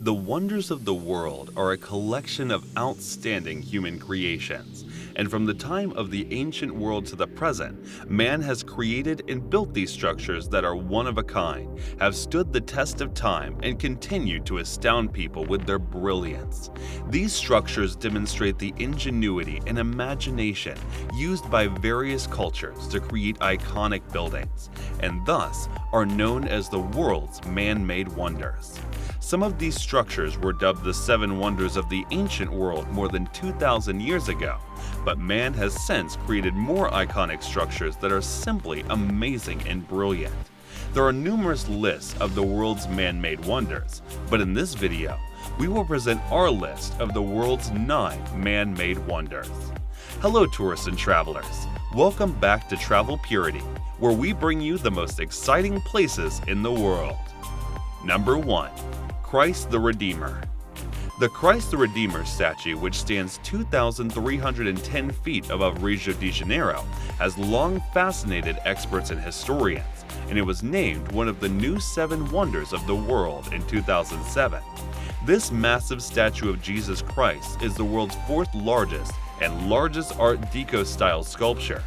The wonders of the world are a collection of outstanding human creations, and from the time of the ancient world to the present, man has created and built these structures that are one of a kind, have stood the test of time, and continue to astound people with their brilliance. These structures demonstrate the ingenuity and imagination used by various cultures to create iconic buildings, and thus are known as the world's man-made wonders. Some of these structures were dubbed the Seven Wonders of the Ancient World more than 2,000 years ago, but man has since created more iconic structures that are simply amazing and brilliant. There are numerous lists of the world's man-made wonders, but in this video, we will present our list of the world's 9 man-made wonders. Hello tourists and travelers, welcome back to Travel Purity, where we bring you the most exciting places in the world. Number 1. Christ the Redeemer. The Christ the Redeemer statue, which stands 2,310 feet above Rio de Janeiro, has long fascinated experts and historians, and it was named one of the new 7 wonders of the world in 2007. This massive statue of Jesus Christ is the world's 4th largest and largest Art Deco-style sculpture.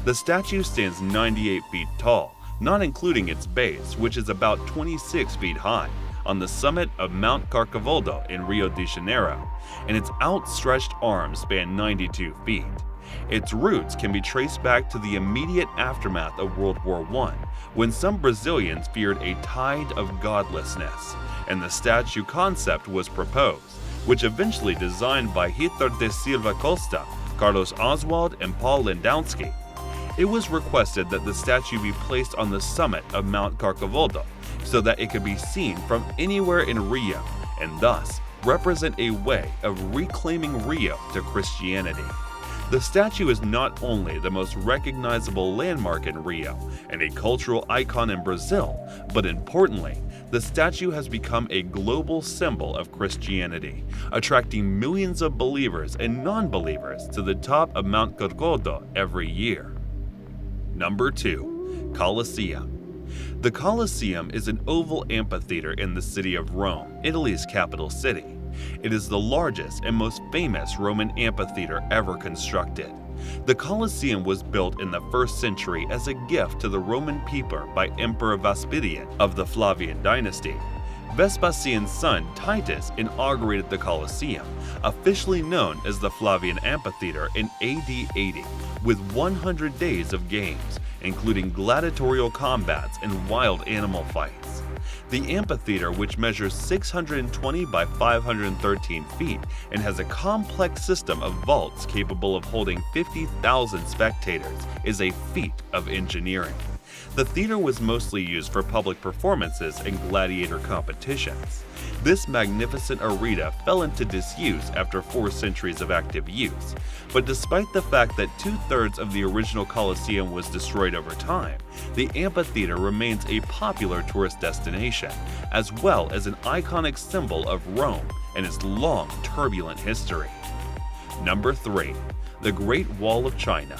The statue stands 98 feet tall, not including its base, which is about 26 feet high, on the summit of Mount Corcovado in Rio de Janeiro, and its outstretched arms span 92 feet. Its roots can be traced back to the immediate aftermath of World War I, when some Brazilians feared a tide of godlessness, and the statue concept was proposed, which eventually designed by Heitor de Silva Costa, Carlos Oswald, and Paul Lewandowski. It was requested that the statue be placed on the summit of Mount Corcovado so that it could be seen from anywhere in Rio, and thus represent a way of reclaiming Rio to Christianity. The statue is not only the most recognizable landmark in Rio and a cultural icon in Brazil, but importantly, the statue has become a global symbol of Christianity, attracting millions of believers and non-believers to the top of Mount Corcovado every year. Number 2. Colosseum. The Colosseum is an oval amphitheater in the city of Rome, Italy's capital city. It is the largest and most famous Roman amphitheater ever constructed. The Colosseum was built in the 1st century as a gift to the Roman people by Emperor Vespasian of the Flavian dynasty. Vespasian's son Titus inaugurated the Colosseum, officially known as the Flavian Amphitheater, in AD 80, with 100 days of games, including gladiatorial combats and wild animal fights. The amphitheater, which measures 620 by 513 feet and has a complex system of vaults capable of holding 50,000 spectators, is a feat of engineering. The theater was mostly used for public performances and gladiator competitions. This magnificent arena fell into disuse after 4 centuries of active use, but despite the fact that 2/3 of the original Colosseum was destroyed over time, the amphitheater remains a popular tourist destination, as well as an iconic symbol of Rome and its long, turbulent history. Number 3. The Great Wall of China.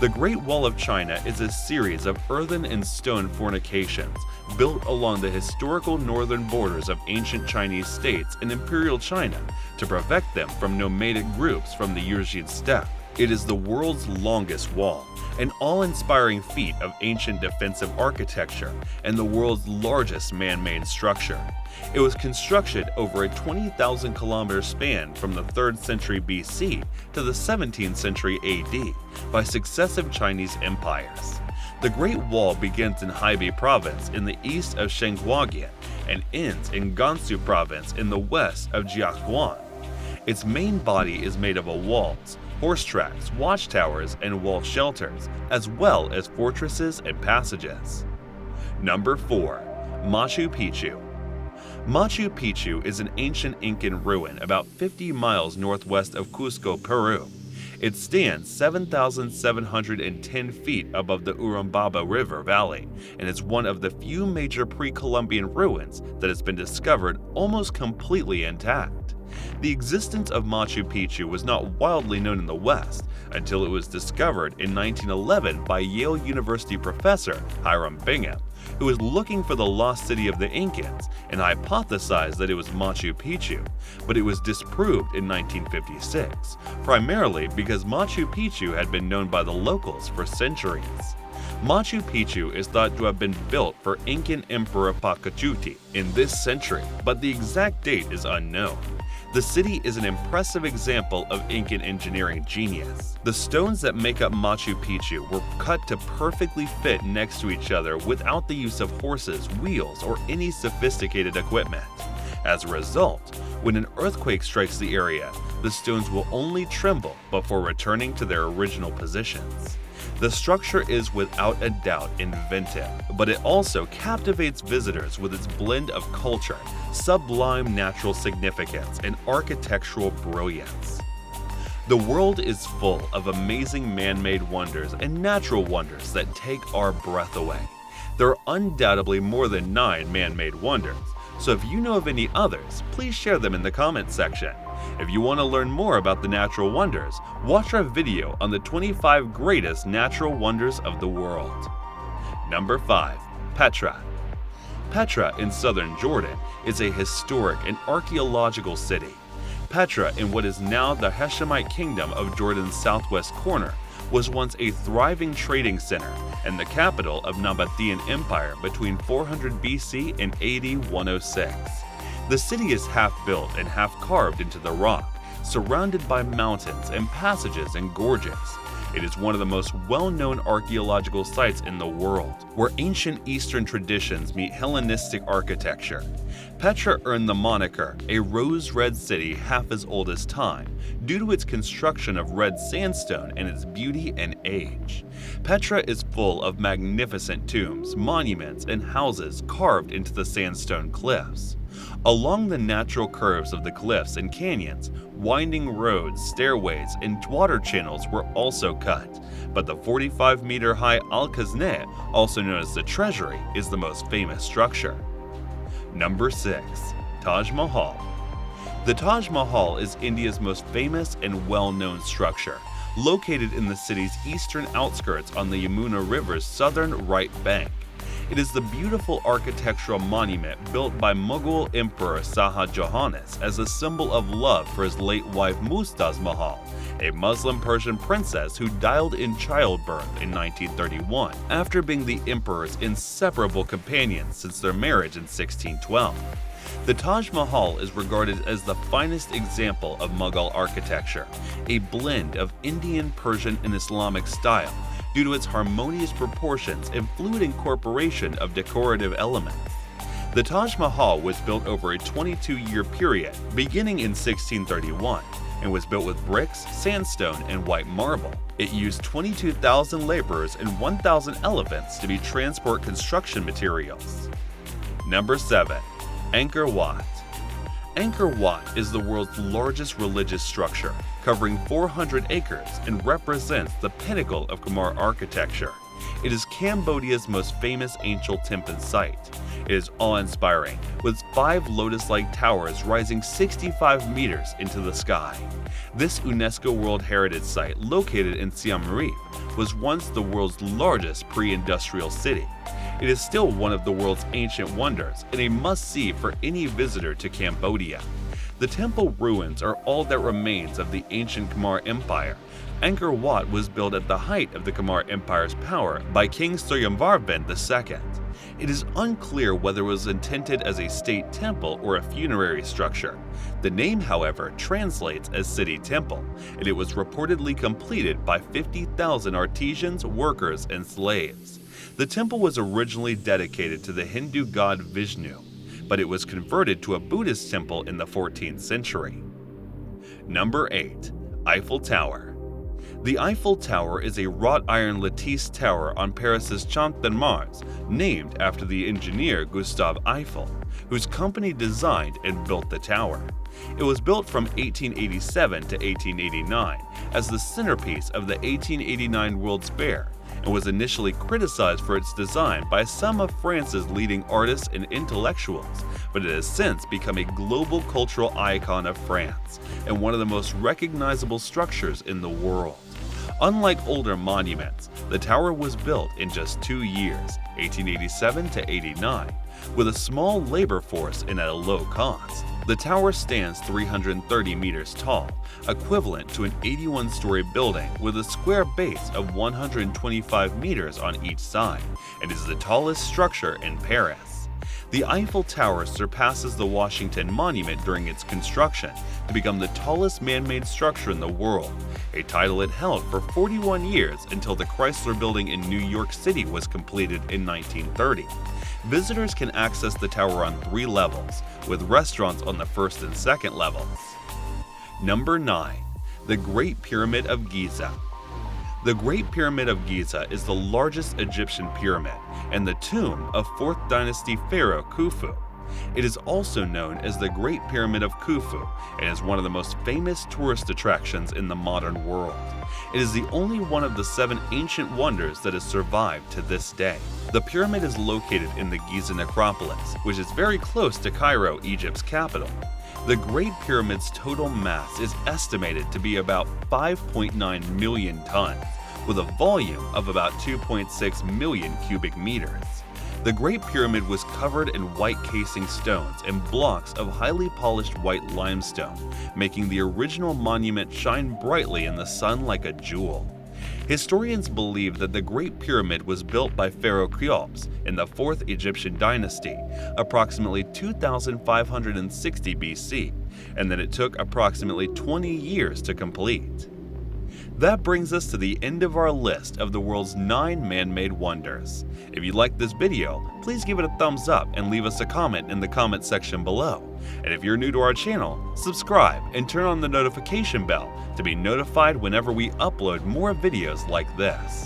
The Great Wall of China is a series of earthen and stone fortifications built along the historical northern borders of ancient Chinese states in Imperial China to protect them from nomadic groups from the Eurasian steppe. It is the world's longest wall, an awe-inspiring feat of ancient defensive architecture, and the world's largest man-made structure. It was constructed over a 20,000-kilometer span from the 3rd century BC to the 17th century AD by successive Chinese empires. The Great Wall begins in Hebei Province in the east of Shenhuajian and ends in Gansu Province in the west of Jianghuan. Its main body is made of walls, horse tracks, watchtowers, and wall shelters, as well as fortresses and passages. Number 4. Machu Picchu. Machu Picchu is an ancient Incan ruin about 50 miles northwest of Cuzco, Peru. It stands 7,710 feet above the Urubamba River valley and is one of the few major pre-Columbian ruins that has been discovered almost completely intact. The existence of Machu Picchu was not widely known in the West until it was discovered in 1911 by Yale University professor Hiram Bingham, who was looking for the lost city of the Incans and hypothesized that it was Machu Picchu, but it was disproved in 1956, primarily because Machu Picchu had been known by the locals for centuries. Machu Picchu is thought to have been built for Incan Emperor Pachacuti in this century, but the exact date is unknown. The city is an impressive example of Incan engineering genius. The stones that make up Machu Picchu were cut to perfectly fit next to each other without the use of horses, wheels, or any sophisticated equipment. As a result, when an earthquake strikes the area, the stones will only tremble before returning to their original positions. The structure is without a doubt inventive, but it also captivates visitors with its blend of culture, sublime natural significance, and architectural brilliance. The world is full of amazing man-made wonders and natural wonders that take our breath away. There are undoubtedly more than 9 man-made wonders, so if you know of any others, please share them in the comments section. If you want to learn more about the natural wonders, watch our video on the 25 greatest natural wonders of the world. Number 5. Petra. Petra in southern Jordan is a historic and archaeological city. Petra, in what is now the Hashemite Kingdom of Jordan's southwest corner, was once a thriving trading center and the capital of Nabataean Empire between 400 BC and AD 106. The city is half built and half carved into the rock, surrounded by mountains and passages and gorges. It is one of the most well-known archaeological sites in the world, where ancient Eastern traditions meet Hellenistic architecture. Petra earned the moniker a rose-red city half as old as time, due to its construction of red sandstone and its beauty and age. Petra is full of magnificent tombs, monuments, and houses carved into the sandstone cliffs. Along the natural curves of the cliffs and canyons, winding roads, stairways, and water channels were also cut, but the 45-meter-high Al-Khazneh, also known as the Treasury, is the most famous structure. Number 6. Taj Mahal. The Taj Mahal is India's most famous and well-known structure, located in the city's eastern outskirts on the Yamuna River's southern right bank. It is the beautiful architectural monument built by Mughal Emperor Shah Jahan as a symbol of love for his late wife Mumtaz Mahal, a Muslim Persian princess who died in childbirth in 1931 after being the emperor's inseparable companion since their marriage in 1612. The Taj Mahal is regarded as the finest example of Mughal architecture, a blend of Indian, Persian, and Islamic style, due to its harmonious proportions and fluid incorporation of decorative elements. The Taj Mahal was built over a 22-year period, beginning in 1631, and was built with bricks, sandstone, and white marble. It used 22,000 laborers and 1,000 elephants to transport construction materials. Number 7. Angkor Wat. Angkor Wat is the world's largest religious structure, covering 400 acres and represents the pinnacle of Khmer architecture. It is Cambodia's most famous ancient temple site. It is awe-inspiring, with 5 lotus-like towers rising 65 meters into the sky. This UNESCO World Heritage Site, located in Siem Reap, was once the world's largest pre-industrial city. It is still one of the world's ancient wonders and a must-see for any visitor to Cambodia. The temple ruins are all that remains of the ancient Khmer Empire. Angkor Wat was built at the height of the Khmer Empire's power by King Suryamvarman II. It is unclear whether it was intended as a state temple or a funerary structure. The name, however, translates as City Temple, and it was reportedly completed by 50,000 artisans, workers, and slaves. The temple was originally dedicated to the Hindu god Vishnu, but it was converted to a Buddhist temple in the 14th century. Number 8. Eiffel Tower. The Eiffel Tower is a wrought iron lattice tower on Paris's Champ de Mars, named after the engineer Gustave Eiffel, whose company designed and built the tower. It was built from 1887 to 1889 as the centerpiece of the 1889 World's Fair, and was initially criticized for its design by some of France's leading artists and intellectuals, but it has since become a global cultural icon of France and one of the most recognizable structures in the world. Unlike older monuments, the tower was built in just 2 years, 1887 to 89, with a small labor force and at a low cost. The tower stands 330 meters tall, equivalent to an 81-story building with a square base of 125 meters on each side, and is the tallest structure in Paris. The Eiffel Tower surpasses the Washington Monument during its construction to become the tallest man-made structure in the world, a title it held for 41 years until the Chrysler Building in New York City was completed in 1930. Visitors can access the tower on 3 levels, with restaurants on the first and second levels. Number 9. The Great Pyramid of Giza. The Great Pyramid of Giza is the largest Egyptian pyramid and the tomb of 4th dynasty pharaoh Khufu. It is also known as the Great Pyramid of Khufu and is one of the most famous tourist attractions in the modern world. It is the only one of the 7 ancient wonders that has survived to this day. The pyramid is located in the Giza necropolis, which is very close to Cairo, Egypt's capital. The Great Pyramid's total mass is estimated to be about 5.9 million tons, with a volume of about 2.6 million cubic meters. The Great Pyramid was covered in white casing stones and blocks of highly polished white limestone, making the original monument shine brightly in the sun like a jewel. Historians believe that the Great Pyramid was built by Pharaoh Cheops in the 4th Egyptian dynasty, approximately 2560 BC, and that it took approximately 20 years to complete. That brings us to the end of our list of the world's 9 man-made wonders. If you liked this video, please give it a thumbs up and leave us a comment in the comment section below. And if you're new to our channel, subscribe and turn on the notification bell to be notified whenever we upload more videos like this.